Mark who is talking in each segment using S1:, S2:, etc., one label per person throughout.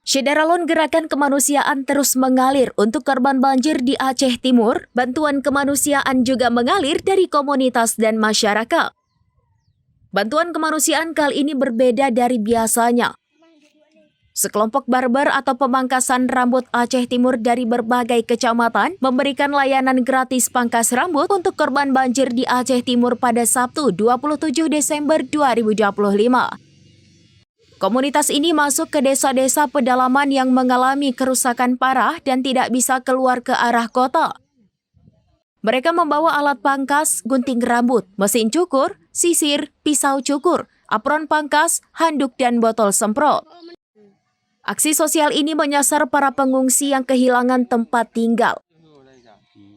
S1: Syederalon gerakan kemanusiaan terus mengalir untuk korban banjir di Aceh Timur. Bantuan kemanusiaan juga mengalir dari komunitas dan masyarakat. Bantuan kemanusiaan kali ini berbeda dari biasanya. Sekelompok barber atau pemangkasan rambut Aceh Timur dari berbagai kecamatan memberikan layanan gratis pangkas rambut untuk korban banjir di Aceh Timur pada Sabtu 27 Desember 2025. Komunitas ini masuk ke desa-desa pedalaman yang mengalami kerusakan parah dan tidak bisa keluar ke arah kota. Mereka membawa alat pangkas, gunting rambut, mesin cukur, sisir, pisau cukur, apron pangkas, handuk, dan botol semprot. Aksi sosial ini menyasar para pengungsi yang kehilangan tempat tinggal.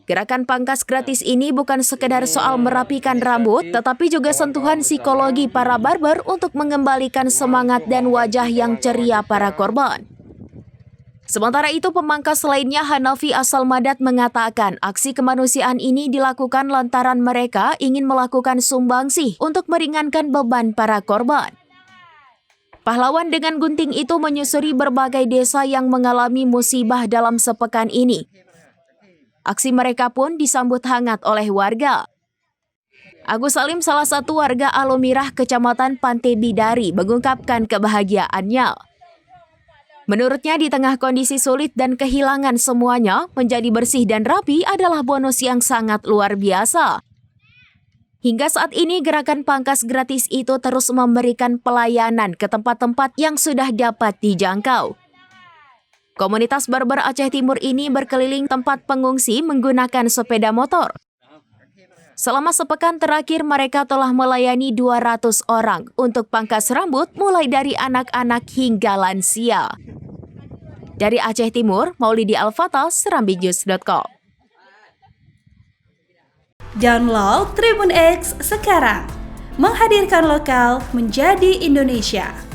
S1: Gerakan pangkas gratis ini bukan sekedar soal merapikan rambut, tetapi juga sentuhan psikologi para barber untuk mengembalikan semangat dan wajah yang ceria para korban. Sementara itu, pemangkas lainnya Hanafi asal Madat mengatakan aksi kemanusiaan ini dilakukan lantaran mereka ingin melakukan sumbangsih untuk meringankan beban para korban. Pahlawan dengan gunting itu menyusuri berbagai desa yang mengalami musibah dalam sepekan ini. Aksi mereka pun disambut hangat oleh warga. Agus Salim, salah satu warga Alomirah, Kecamatan Pantai Bidari, mengungkapkan kebahagiaannya. Menurutnya, di tengah kondisi sulit dan kehilangan semuanya, menjadi bersih dan rapi adalah bonus yang sangat luar biasa. Hingga saat ini, gerakan pangkas gratis itu terus memberikan pelayanan ke tempat-tempat yang sudah dapat dijangkau. Komunitas barber Aceh Timur ini berkeliling tempat pengungsi menggunakan sepeda motor. Selama sepekan terakhir, mereka telah melayani 200 orang untuk pangkas rambut mulai dari anak-anak hingga lansia. Dari Aceh Timur, Maulidi Al-Fatah, serambinews.com.
S2: Download Tribun X sekarang, menghadirkan lokal menjadi Indonesia.